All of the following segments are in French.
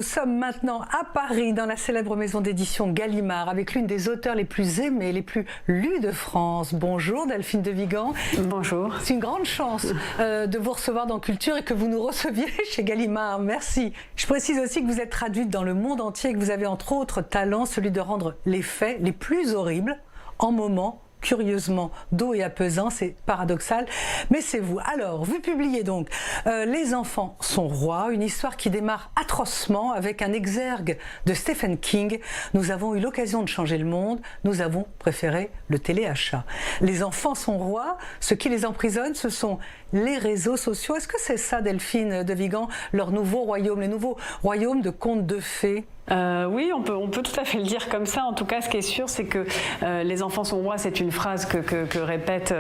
Nous sommes maintenant à Paris, dans la célèbre maison d'édition Gallimard, avec l'une des auteurs les plus aimées, les plus lues de France. Bonjour Delphine de Vigan. Bonjour. C'est une grande chance de vous recevoir dans Culture et que vous nous receviez chez Gallimard. Merci. Je précise aussi que vous êtes traduite dans le monde entier et que vous avez entre autres talent, celui de rendre les faits les plus horribles en moments curieusement doux et apaisants, c'est paradoxal, mais c'est vous. Alors, vous publiez donc Les enfants sont rois, une histoire qui démarre atrocement avec un exergue de Stephen King. Nous avons eu l'occasion de changer le monde, nous avons préféré le téléachat. Les enfants sont rois, ce qui les emprisonne, ce sont les réseaux sociaux. Est-ce que c'est ça, Delphine de Vigan, leur nouveau royaume, les nouveaux royaumes de contes de fées? Oui, on peut tout à fait le dire comme ça. En tout cas, ce qui est sûr, c'est que les enfants sont rois, c'est une phrase que répète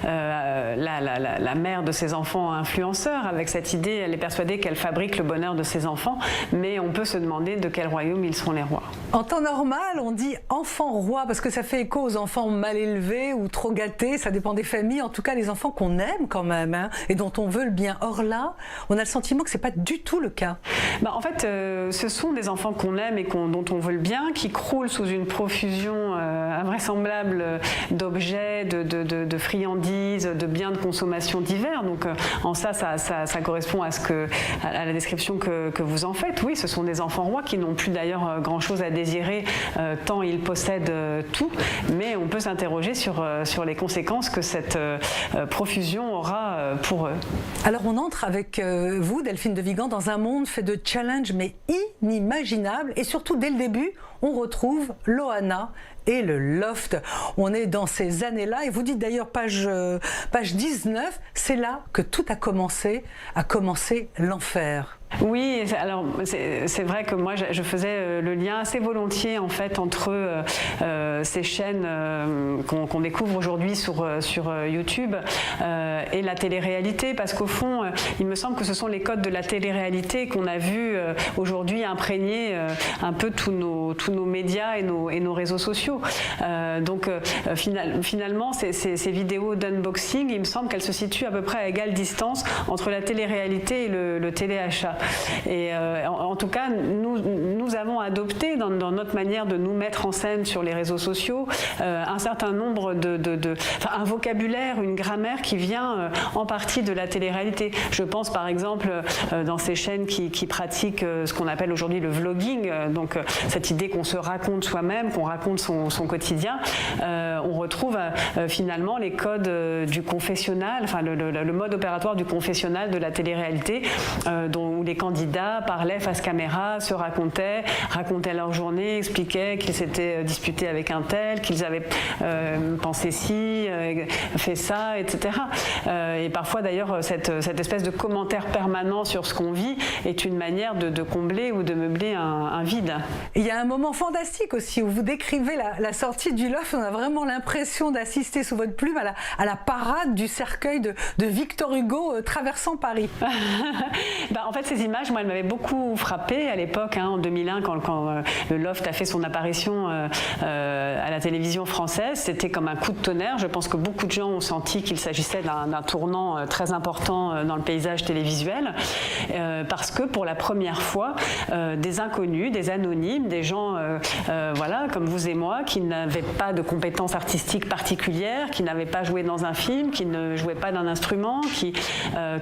la mère de ses enfants influenceurs. Avec cette idée, elle est persuadée qu'elle fabrique le bonheur de ses enfants, mais on peut se demander de quel royaume ils seront les rois. En temps normal, on dit enfants rois parce que ça fait écho aux enfants mal élevés ou trop gâtés, ça dépend des familles. En tout cas, les enfants qu'on aime quand même, hein, et dont on veut le bien. Or là, on a le sentiment que c'est pas du tout le cas. En fait, ce sont des enfants qu'on aime et dont on veut le bien, qui croulent sous une profusion invraisemblable d'objets, de friandises, de biens de consommation divers. Donc en ça correspond à la description que vous en faites. Oui, ce sont des enfants rois qui n'ont plus d'ailleurs grand-chose à désirer tant ils possèdent tout, mais on peut s'interroger sur les conséquences que cette profusion aura pour eux. Alors on entre avec vous, Delphine de Vigan, dans un monde fait de challenges mais inimaginables. Et surtout, dès le début, on retrouve Loana et le loft. On est dans ces années-là. Et vous dites d'ailleurs, page 19, c'est là que tout a commencé l'enfer. Oui, alors c'est vrai que moi je faisais le lien assez volontiers en fait entre ces chaînes qu'on découvre aujourd'hui sur YouTube et la télé-réalité, parce qu'au fond il me semble que ce sont les codes de la télé-réalité qu'on a vu aujourd'hui imprégner un peu tous nos médias et nos réseaux sociaux. Donc finalement ces vidéos d'unboxing, il me semble qu'elles se situent à peu près à égale distance entre la télé-réalité et le téléachat. Et en tout cas, nous avons adopté dans notre manière de nous mettre en scène sur les réseaux sociaux un certain nombre un vocabulaire, une grammaire qui vient en partie de la télé-réalité. Je pense par exemple dans ces chaînes qui pratiquent ce qu'on appelle aujourd'hui le vlogging, donc cette idée qu'on se raconte soi-même, qu'on raconte son quotidien. On retrouve finalement les codes du confessionnal, enfin le mode opératoire du confessionnal de la télé-réalité, où les candidats parlaient face caméra, se racontaient leur journée, expliquaient qu'ils s'étaient disputés avec un tel, qu'ils avaient pensé ci, fait ça, etc. Et parfois d'ailleurs cette espèce de commentaire permanent sur ce qu'on vit est une manière de combler ou de meubler un vide. Il y a un moment fantastique aussi où vous décrivez la sortie du loft. On a vraiment l'impression d'assister sous votre plume à la parade du cercueil de Victor Hugo traversant Paris. En fait, ces images, moi, elles m'avaient beaucoup frappée à l'époque, en 2001, quand le loft a fait son apparition à la télévision française. C'était comme un coup de tonnerre. Je pense que beaucoup de gens ont senti qu'il s'agissait d'un tournant très important dans le paysage télévisuel, parce que pour la première fois, des inconnus, des anonymes, des gens comme vous et moi, qui n'avaient pas de compétences artistiques particulières, qui n'avaient pas joué dans un film, qui ne jouaient pas d'un instrument, qui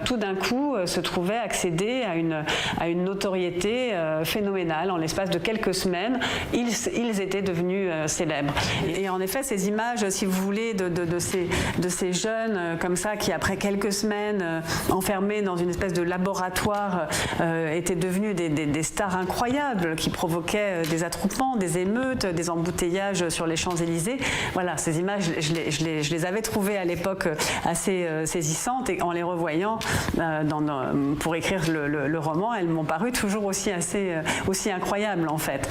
tout d'un coup se trouvaient accéder à une notoriété phénoménale. En l'espace de quelques semaines, ils étaient devenus célèbres. Et en effet, ces images, si vous voulez, de ces jeunes comme ça, qui après quelques semaines enfermés dans une espèce de laboratoire étaient devenus des stars incroyables, qui provoquaient des attroupements, des émeutes, des embouteillages sur les Champs-Élysées. Voilà, ces images, je les avais trouvées à l'époque assez saisissantes, et en les revoyant pour écrire le roman, elles m'ont paru toujours aussi incroyables en fait.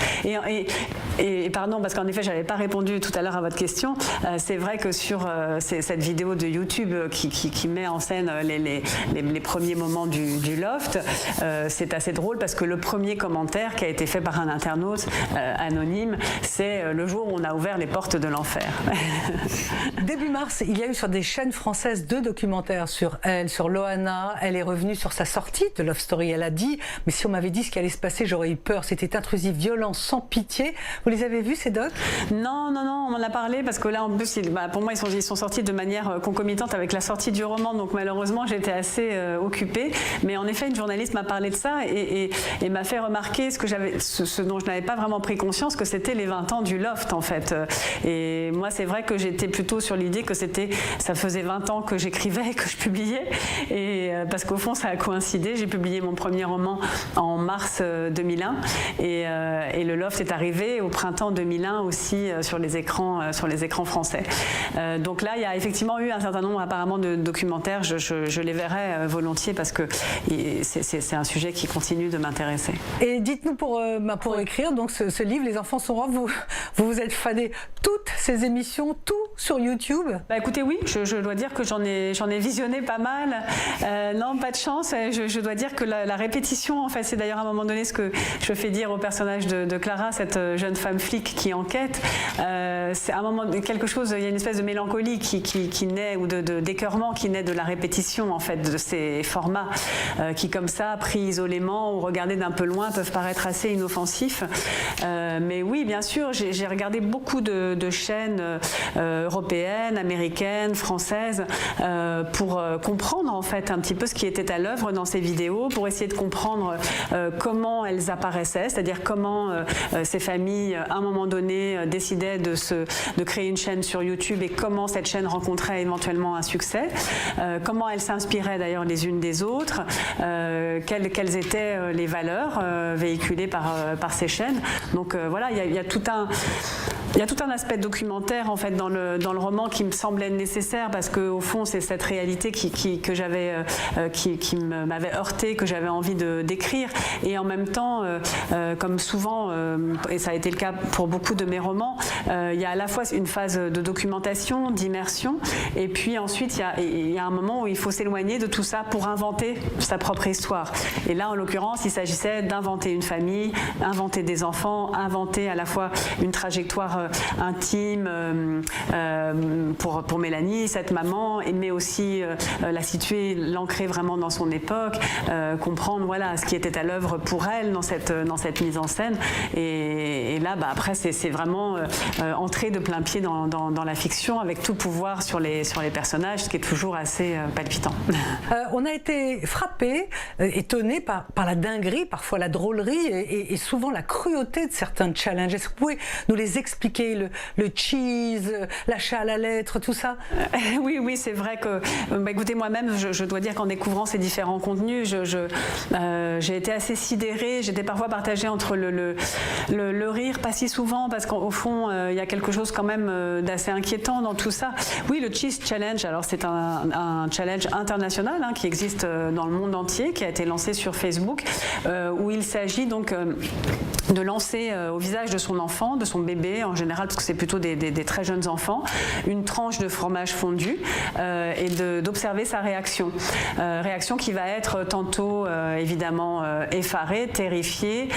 Et pardon, parce qu'en effet, je n'avais pas répondu tout à l'heure à votre question. C'est vrai que sur cette vidéo de YouTube qui met en scène les premiers moments du loft, c'est assez drôle parce que le premier commentaire qui a été fait par un internaute anonyme, c'est le jour où on a ouvert les portes de l'enfer. Début mars, il y a eu sur des chaînes françaises 2 documentaires sur elle, sur Loana. Elle est revenue sur sa sortie de Love Story. elle a dit « Mais si on m'avait dit ce qui allait se passer, j'aurais eu peur. C'était intrusif, violent, sans pitié. » Vous les avez vus, ces docs? Non, on en a parlé parce que là, en plus, pour moi, ils sont sortis de manière concomitante avec la sortie du roman. Donc malheureusement, j'étais assez occupée. Mais en effet, une journaliste m'a parlé de ça et m'a fait remarquer ce dont je n'avais pas vraiment pris conscience, que c'était les 20 ans du Loft, en fait. Et moi, c'est vrai que j'étais plutôt sur l'idée que ça faisait 20 ans que j'écrivais, que je publiais. Et parce qu'au fond, ça a coïncidé. J'ai publié mon premier roman en mars 2001 et le Loft est arrivé au printemps 2001 aussi sur les écrans français. Donc là, il y a effectivement eu un certain nombre apparemment de documentaires. Je les verrai volontiers parce que c'est un sujet qui continue de m'intéresser. Et dites-nous pour écrire donc ce livre, Les enfants sont rois, vous êtes fané toutes ces émissions, tout sur YouTube? Écoutez, oui, je dois dire que j'en ai visionné pas mal. Non, pas de chance. Je dois dire que la répétition, en fait, c'est d'ailleurs à un moment donné ce que je fais dire au personnage de Clara, cette jeune femme flic qui enquête. C'est à un moment quelque chose, il y a une espèce de mélancolie qui naît, ou d'écœurement qui naît de la répétition, en fait, de ces formats qui, comme ça, pris isolément ou regardés d'un peu loin, peuvent paraître assez inoffensifs. Mais oui, bien sûr, j'ai regardé beaucoup de chaînes européennes, américaines, françaises, pour comprendre, en fait, un petit peu ce qui était à l'œuvre dans ces vidéos, pour essayer de comprendre comment elles apparaissaient, c'est-à-dire comment ces familles, à un moment donné, décidaient de créer une chaîne sur YouTube et comment cette chaîne rencontrait éventuellement un succès, comment elles s'inspiraient d'ailleurs les unes des autres, quelles étaient les valeurs véhiculées par ces chaînes. Donc voilà, il y a tout un aspect documentaire, en fait, dans le roman qui me semblait nécessaire, parce qu'au fond, c'est cette réalité qui m'avait heurtée, que j'avais envie d'écrire. Et en même temps, comme souvent, et ça a été le cas pour beaucoup de mes romans, il y a à la fois une phase de documentation, d'immersion, et puis ensuite, il y a un moment où il faut s'éloigner de tout ça pour inventer sa propre histoire. Et là, en l'occurrence, il s'agissait d'inventer une famille, inventer des enfants, inventer à la fois une trajectoire intime pour Mélanie, cette maman, mais aussi la situer, l'ancrer vraiment dans son époque, comprendre voilà ce qui était à l'œuvre pour elle dans cette mise en scène. Et là, après, c'est vraiment entrer de plein pied dans la fiction, avec tout pouvoir sur les personnages, ce qui est toujours assez palpitant. On a été frappé, étonné par la dinguerie, parfois la drôlerie et souvent la cruauté de certains challenges. Est-ce que vous pouvez nous les expliquer, le cheese, l'achat à la lettre, tout ça? Oui, c'est vrai que, écoutez, moi-même, je dois dire qu'en découvrant ces différents contenus, j'ai été assez sidérée. J'étais parfois partagée entre le rire, pas si souvent, parce qu'au fond, il y a quelque chose quand même d'assez inquiétant dans tout ça. Oui, le Cheese Challenge, alors c'est un challenge international qui existe dans le monde entier, qui a été lancé sur Facebook, où il s'agit donc de lancer au visage de son enfant, de son bébé en général, parce que c'est plutôt des très jeunes enfants, une tranche de fromage fondu et d'observer sa réaction. Réaction qui va être tantôt évidemment effarée, terrifiée,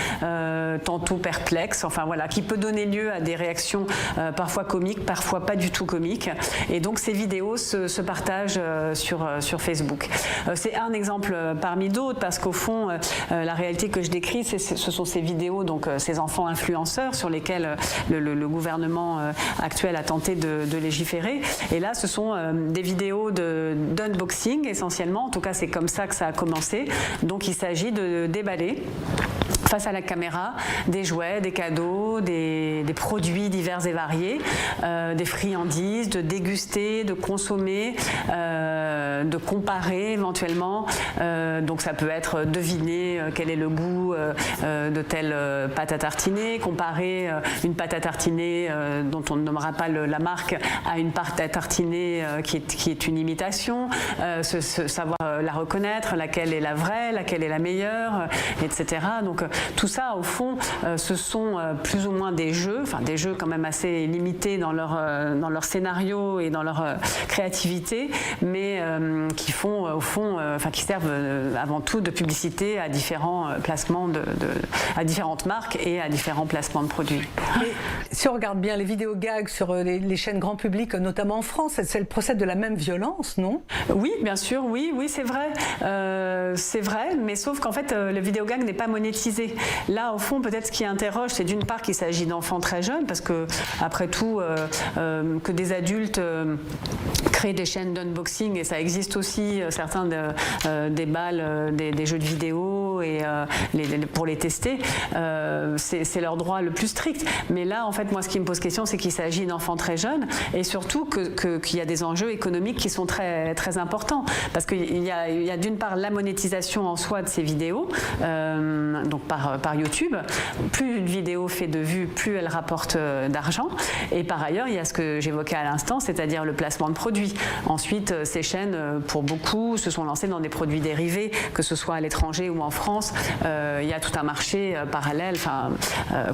tantôt perplexe, enfin voilà, qui peut donner lieu à des réactions parfois comiques, parfois pas du tout comiques. Et donc ces vidéos se partagent sur Facebook. C'est un exemple parmi d'autres, parce qu'au fond, la réalité que je décris, ce sont ces vidéos, donc ces enfants influenceurs sur lesquels le gouvernement actuel a tenté de légiférer. Et là, ce sont des vidéos d'unboxing essentiellement. En tout cas, c'est comme ça que ça a commencé. Donc, il s'agit de déballer face à la caméra des jouets, des cadeaux, des produits divers et variés, des friandises, de déguster, de consommer, de comparer éventuellement. Donc ça peut être deviner quel est le goût de telle pâte à tartiner, comparer une pâte à tartiner dont on ne nommera pas la marque à une pâte à tartiner qui est une imitation, savoir la reconnaître, laquelle est la vraie, laquelle est la meilleure, etc. Donc tout ça, au fond, ce sont plus ou moins des jeux quand même assez limités dans leur scénario et dans leur créativité, mais qui font, au fond, qui servent avant tout de publicité à différents placements à différentes marques et à différents placements de produits. Mais si on regarde bien les vidéos gags sur les chaînes grand public, notamment en France, elles procèdent de la même violence, non? Oui, bien sûr, oui, c'est vrai. C'est vrai, mais sauf qu'en fait, le vidéo gag n'est pas monétisé. Là, au fond, peut-être ce qui interroge, c'est d'une part qu'il s'agit d'enfants très jeunes, parce que, après tout, que des adultes créent des chaînes d'unboxing, et ça existe aussi, certains déballent des jeux de vidéo et, pour les tester, c'est leur droit le plus strict. Mais là, en fait, moi, ce qui me pose question, c'est qu'il s'agit d'enfants très jeunes, et surtout qu'il y a des enjeux économiques qui sont très, très importants. Parce qu'il y a d'une part la monétisation en soi de ces vidéos, donc par YouTube. Plus une vidéo fait de vues, plus elle rapporte d'argent. Et par ailleurs, il y a ce que j'évoquais à l'instant, c'est-à-dire le placement de produits. Ensuite, ces chaînes, pour beaucoup, se sont lancées dans des produits dérivés, que ce soit à l'étranger ou en France. Il y a tout un marché parallèle,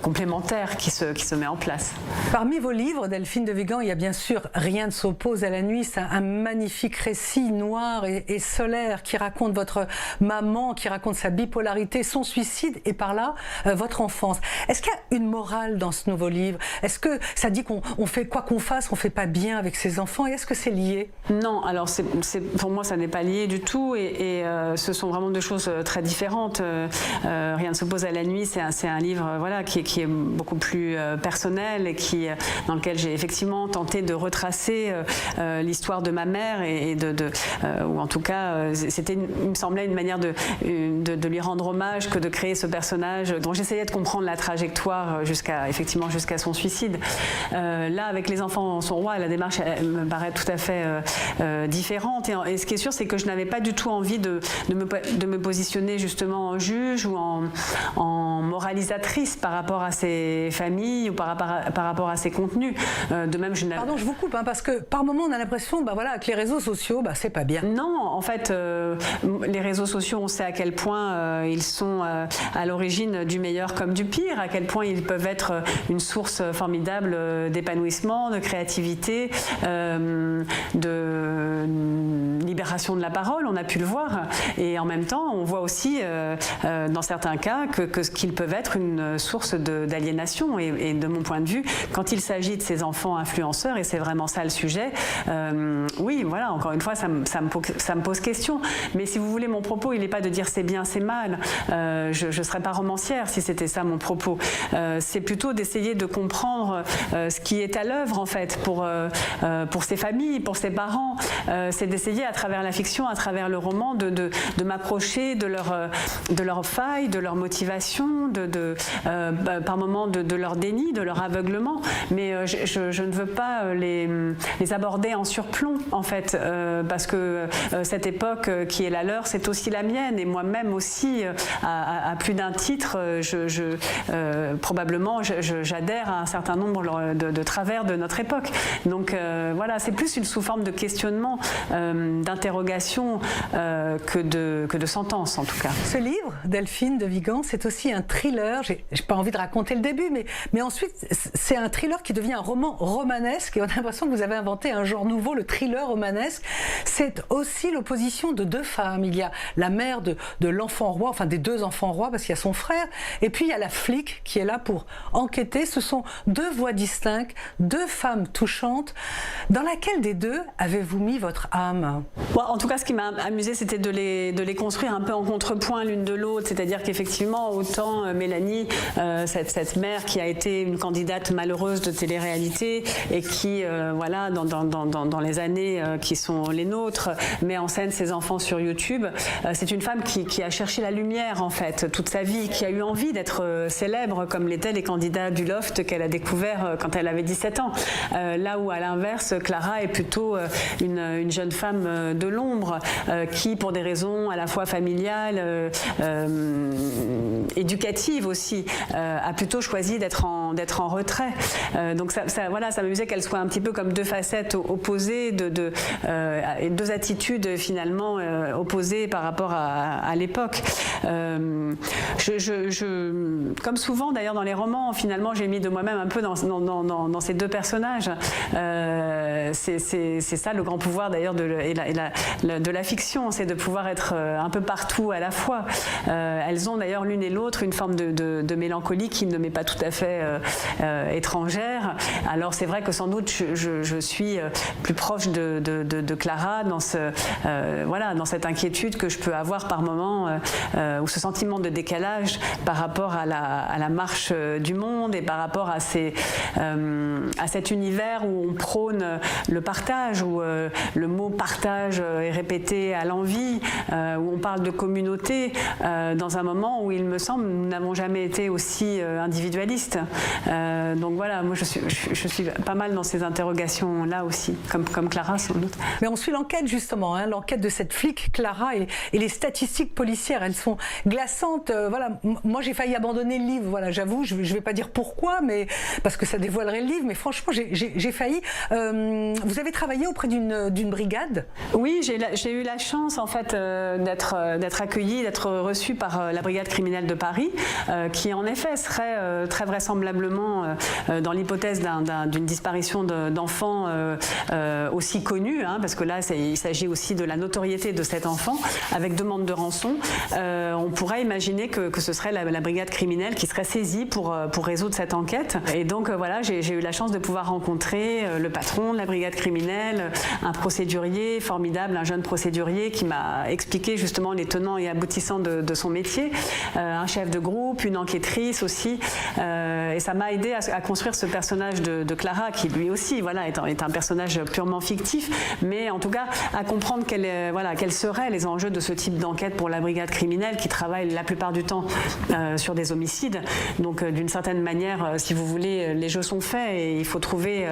complémentaire qui se met en place. Parmi vos livres, Delphine de Vigan, il y a bien sûr Rien ne s'oppose à la nuit. C'est un magnifique récit noir et solaire qui raconte votre maman, qui raconte sa bipolarité, son suicide et par là votre enfance. Est-ce qu'il y a une morale dans ce nouveau livre? Est-ce que ça dit qu'on fait quoi qu'on fasse, on ne fait pas bien avec ses enfants? Et est-ce que c'est lié? Non, alors pour moi ça n'est pas lié du tout et ce sont vraiment deux choses très différentes. Rien ne s'oppose à la nuit, c'est un livre qui est beaucoup plus personnel et dans lequel j'ai effectivement tenté de retracer l'histoire de ma mère et ou en tout cas il me semblait une manière de lui rendre hommage que de créer ce personnage dont j'essayais de comprendre la trajectoire jusqu'à son suicide. Là, avec Les enfants sont rois, la démarche elle me paraît tout à fait différente et ce qui est sûr, c'est que je n'avais pas du tout envie de me positionner justement en juge ou en moralisatrice par rapport à ces familles ou par rapport à ces contenus. De même, Pardon, je vous coupe, parce que par moments on a l'impression que les réseaux sociaux, c'est pas bien. Non, en fait, les réseaux sociaux, on sait à quel point ils sont à l'origine du meilleur comme du pire, à quel point ils peuvent être une source formidable d'épanouissement, de créativité, de libération de la parole, on a pu le voir. Et en même temps, on voit aussi, dans certains cas, qu'ils peuvent être une source d'aliénation. Et de mon point de vue, quand il s'agit de ces enfants influenceurs, et c'est vraiment ça le sujet, oui, voilà, encore une fois, ça me pose question. Mais si vous voulez, mon propos, il n'est pas de dire c'est bien, c'est mal. Je ne serais pas romancière si c'était ça mon propos. C'est plutôt d'essayer de comprendre ce qui est à l'œuvre, en fait, pour ces familles, pour ces parents. C'est d'essayer, à travers la fiction, à travers le roman, de m'approcher de leurs failles, de leur motivation, par moments de leur déni, de leur aveuglement. Mais je ne veux pas les aborder en surplomb, en fait, parce que cette époque qui est la leur, c'est aussi la mienne. Et moi-même aussi, à plus d'un titre, probablement, j'adhère à un certain nombre de travers de notre époque. Donc voilà, c'est plus sous forme de questionnement, d'interrogation que de sentence, en tout cas. Ce livre, Delphine de Vigan, c'est aussi un thriller. J'ai pas envie de raconter le début, mais ensuite, c'est un thriller qui devient un roman romanesque. Et on a l'impression que vous avez inventé un genre nouveau, le thriller romanesque. C'est aussi l'opposition de deux femmes. Il y a la mère de l'enfant roi, enfin des deux enfants rois, parce qu'il y a son frère, et puis il y a la flic qui est là pour enquêter. Ce sont deux voix distinctes, deux femmes touchantes. Dans laquelle des deux avez-vous mis votre âme? En tout cas, ce qui m'a amusé, c'était de les construire un peu en contrepoint l'une de l'autre. C'est-à-dire qu'effectivement, autant Mélanie, cette mère qui a été une candidate malheureuse de télé-réalité et qui, dans les années qui sont les nôtres, met en scène ses enfants sur YouTube, c'est une femme qui a cherché la lumière, en fait, toute sa vie, qui a eu envie d'être célèbre, comme l'étaient les candidats du Loft qu'elle a découvert quand elle avait 17 ans. Là où, à l'inverse, Clara est plutôt une jeune femme de l'ombre qui, pour des raisons à la fois familiales éducative aussi, a plutôt choisi d'être en retrait. Donc ça m'amusait qu'elle soit un petit peu comme deux facettes opposées, et deux attitudes finalement opposées par rapport à l'époque. Comme souvent d'ailleurs dans les romans, finalement j'ai mis de moi-même un peu dans ces deux personnages. C'est ça le grand pouvoir d'ailleurs de la fiction, c'est de pouvoir être un peu partout à la fois. Elles ont d'ailleurs l'une et l'autre une forme de mélancolie qui ne m'est pas tout à fait étrangère. Alors c'est vrai que sans doute je suis plus proche de Clara dans dans cette inquiétude que je peux avoir par moments, ou ce sentiment de décalage par rapport à la marche du monde et par rapport à cet univers où on prône le partage, où le mot partage est répété à l'envi, où on parle de communauté, dans un moment où il me semble nous n'avons jamais été aussi individualistes. Donc voilà, moi je suis pas mal dans ces interrogations-là aussi, comme Clara sans doute. Mais on suit l'enquête justement, l'enquête de cette flic Clara et les statistiques policières, elles sont glaçantes. Moi j'ai failli abandonner le livre, j'avoue, je vais pas dire pourquoi, mais parce que ça dévoilerait le livre, mais franchement j'ai failli. Vous avez travaillé auprès d'une brigade? Oui, j'ai eu la chance en fait d'être accueillie, d'être reçue par la brigade criminelle de Paris, qui en effet serait très vraisemblablement dans l'hypothèse d'une disparition d'enfants aussi connus, parce que là il s'agit aussi de la notoriété de cet enfant avec demande de rançon. On pourrait imaginer que ce serait la brigade criminelle qui serait saisie pour résoudre cette enquête. Et donc j'ai eu la chance de pouvoir rencontrer le patron de la brigade criminelle, un procédurier formidable, un jeune procédurier qui m'a expliqué justement les tenants et aboutissants de son métier, un chef de groupe, une enquêtrice aussi, et ça m'a aidé à construire ce personnage de Clara qui lui aussi est un personnage purement fictif, mais en tout cas à comprendre quels seraient les enjeux de ce type d'enquête pour la brigade criminelle qui travaille la plupart du temps sur des homicides. Donc d'une certaine manière, si vous voulez, les jeux sont faits et il faut trouver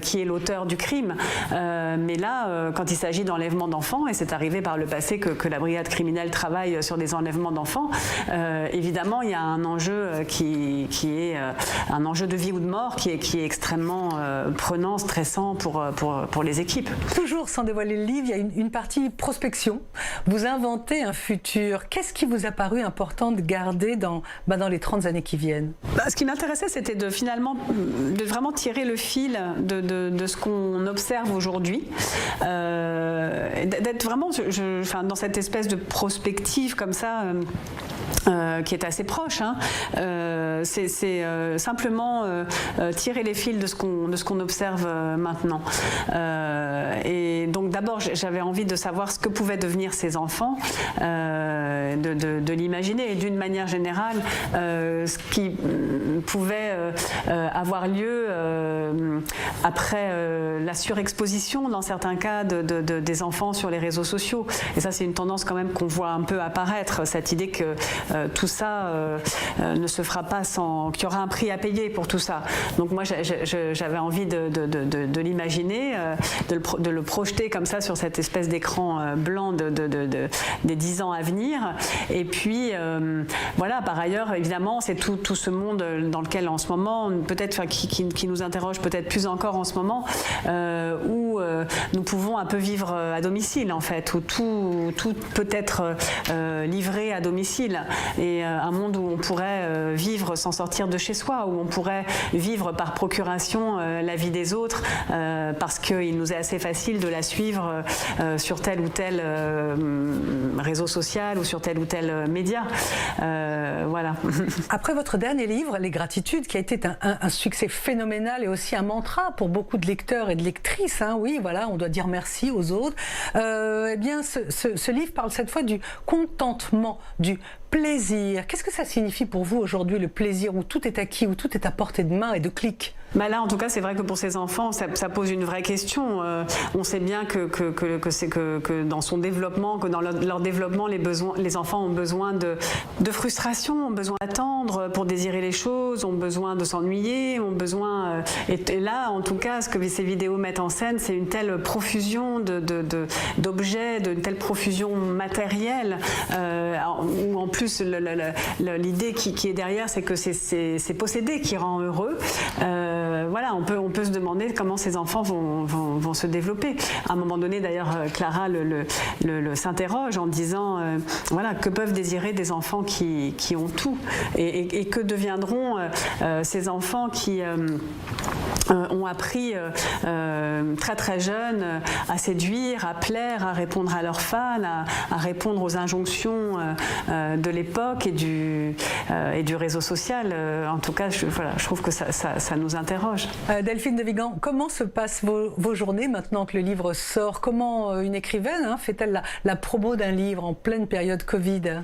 qui est l'auteur du crime. Mais là, quand il s'agit d'enlèvement d'enfants, et c'est arrivé par le passé que la brigade criminelle travaille sur des enlèvements d'enfants, évidemment il y a un enjeu qui est un enjeu de vie ou de mort qui est extrêmement prenant, stressant pour les équipes. Toujours sans dévoiler le livre, il y a une partie prospection. Vous inventez un futur. Qu'est-ce qui vous a paru important de garder dans les 30 années qui viennent? Ce qui m'intéressait, c'était de vraiment tirer le fil de ce qu'on observe aujourd'hui, d'être vraiment dans cette espèce de prospective comme ça, qui est assez proche. C'est simplement tirer les fils de ce qu'on observe maintenant. Et donc d'abord, j'avais envie de savoir ce que pouvaient devenir ces enfants, de l'imaginer, et d'une manière générale, ce qui pouvait avoir lieu après la surexposition, dans certains cas, des enfants sur les réseaux sociaux. Et ça, c'est une tendance quand même qu'on voit un peu apparaître, cette idée que tout ça ne se fera pas sans... qu'il y aura un prix à payer pour tout ça. Donc moi, j'avais envie de l'imaginer, de le projeter comme ça sur cette espèce d'écran blanc des 10 ans à venir. Et puis, par ailleurs, évidemment, c'est tout ce monde dans lequel, en ce moment, peut-être, qui nous interroge peut-être plus encore en ce moment, où nous pouvons un peu vivre à domicile, en fait, où tout peut être livré à domicile. Et un monde où on pourrait vivre sans sortir de chez soi, où on pourrait vivre par procuration la vie des autres, parce qu'il nous est assez facile de la suivre sur tel ou tel réseau social ou sur tel ou tel média. Voilà. Après votre dernier livre, Les Gratitudes, qui a été un succès phénoménal et aussi un mantra pour beaucoup de lecteurs et de lectrices, oui, voilà, on doit dire merci aux autres. Eh bien, ce livre parle cette fois du contentement, du plaisir. Qu'est-ce que ça signifie pour vous aujourd'hui, le plaisir, où tout est acquis, où tout est à portée de main et de clic? Bah là, en tout cas, c'est vrai que pour ces enfants, ça pose une vraie question. On sait bien que dans son développement, que dans leur développement, les enfants ont besoin de frustration, ont besoin d'attendre pour désirer les choses, ont besoin de s'ennuyer, ont besoin. Et là, en tout cas, ce que ces vidéos mettent en scène, c'est une telle profusion d'objets, une telle profusion matérielle, où en plus l'idée qui est derrière, c'est que c'est posséder qui rend heureux. Voilà, on peut se demander comment ces enfants vont se développer. À un moment donné, d'ailleurs, Clara s'interroge en disant voilà, que peuvent désirer des enfants qui ont tout, et que deviendront ces enfants qui ont appris très très jeunes à séduire, à plaire, à répondre à leurs fans, à répondre aux injonctions de l'époque et du réseau social. En tout cas, je trouve que ça nous interroge. Delphine de Vigan, comment se passent vos journées maintenant que le livre sort? Comment une écrivaine fait-elle la promo d'un livre en pleine période Covid?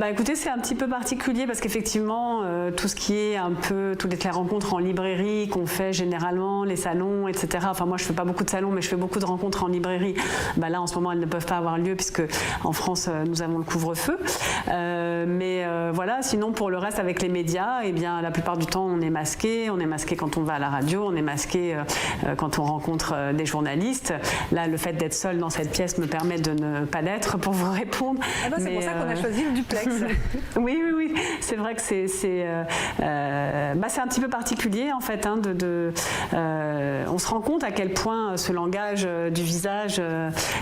Écoutez, c'est un petit peu particulier parce qu'effectivement, tout ce qui est un peu, toutes les rencontres en librairie qu'on fait généralement, les salons, etc. Enfin, moi, je fais pas beaucoup de salons, mais je fais beaucoup de rencontres en librairie. Là, en ce moment, elles ne peuvent pas avoir lieu puisque en France, nous avons le couvre-feu. Voilà, sinon, pour le reste, avec les médias, eh bien, la plupart du temps, on est masqué. On est masqué quand on va à la radio, on est masqué quand on rencontre des journalistes. Là, le fait d'être seule dans cette pièce me permet de ne pas l'être pour vous répondre. C'est pour ça qu'on a choisi le duplex. Oui, c'est vrai que c'est un petit peu particulier en fait. On se rend compte à quel point ce langage du visage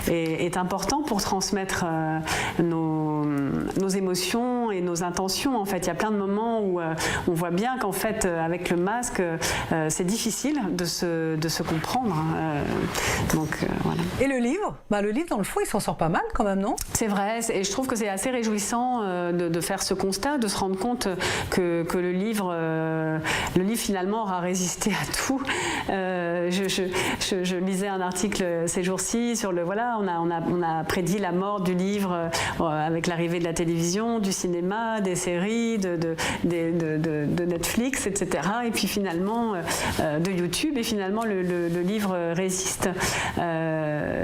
est important pour transmettre nos émotions et nos intentions. En fait, il y a plein de moments où on voit bien qu'en fait, avec le masque, c'est difficile de se comprendre. Voilà. Et le livre, le livre dans le fond, il s'en sort pas mal quand même, non? C'est vrai, et je trouve que c'est assez réjouissant de faire ce constat, de se rendre compte que le livre finalement aura résisté à tout. Je lisais un article ces jours-ci sur on a prédit la mort du livre avec l'arrivée de la télévision, du cinéma, des séries, de Netflix, etc. Et puis finalement de YouTube, et finalement le livre résiste.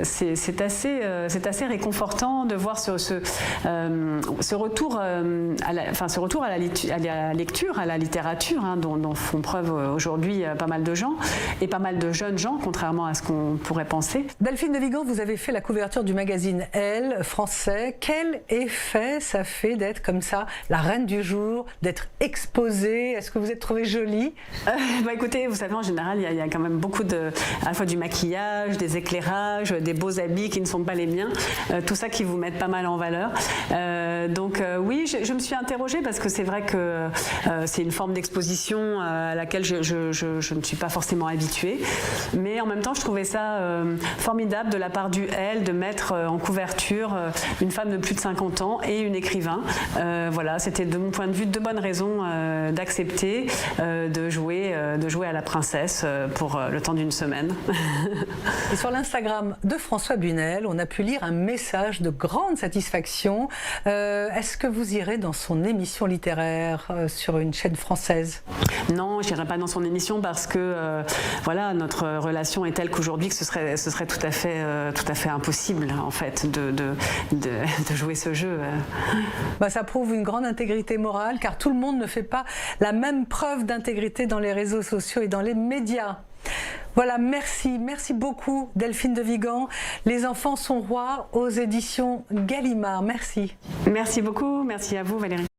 C'est assez réconfortant de voir ce retour à la lecture, à la littérature, dont font preuve aujourd'hui pas mal de gens, et pas mal de jeunes gens, contrairement à ce qu'on pourrait penser. Delphine de Vigan, vous avez fait la couverture du magazine Elle, français. Quel effet ça fait d'être comme ça, la reine du jour, d'être exposée? Est-ce que vous êtes trouvée jolie? Écoutez, vous savez, en général, il y a quand même beaucoup à la fois du maquillage, des éclairages, des beaux habits qui ne sont pas les miens, tout ça qui vous met pas mal en valeur. Oui, je me suis interrogée parce que c'est vrai que c'est une forme d'exposition à laquelle je ne suis pas forcément habituée, mais en même temps je trouvais ça formidable de la part du Elle de mettre en couverture une femme de plus de 50 ans et une écrivain. Voilà, c'était de mon point de vue deux bonnes raisons d'accepter de jouer à la princesse pour le temps d'une semaine. Et sur l'Instagram de François Bunel, on a pu lire un message de grande satisfaction. Est-ce que vous irez dans son émission littéraire sur une chaîne française? Non, je n'irai pas dans son émission parce que notre relation est telle qu'aujourd'hui que ce serait tout à fait impossible en fait de jouer ce jeu. Ça prouve une grande intégrité morale, car tout le monde ne fait pas la même preuve d'intégrité dans les réseaux sociaux et dans les médias. Voilà, merci beaucoup Delphine de Vigan. Les enfants sont rois aux éditions Gallimard. Merci. Merci beaucoup, merci à vous Valérie.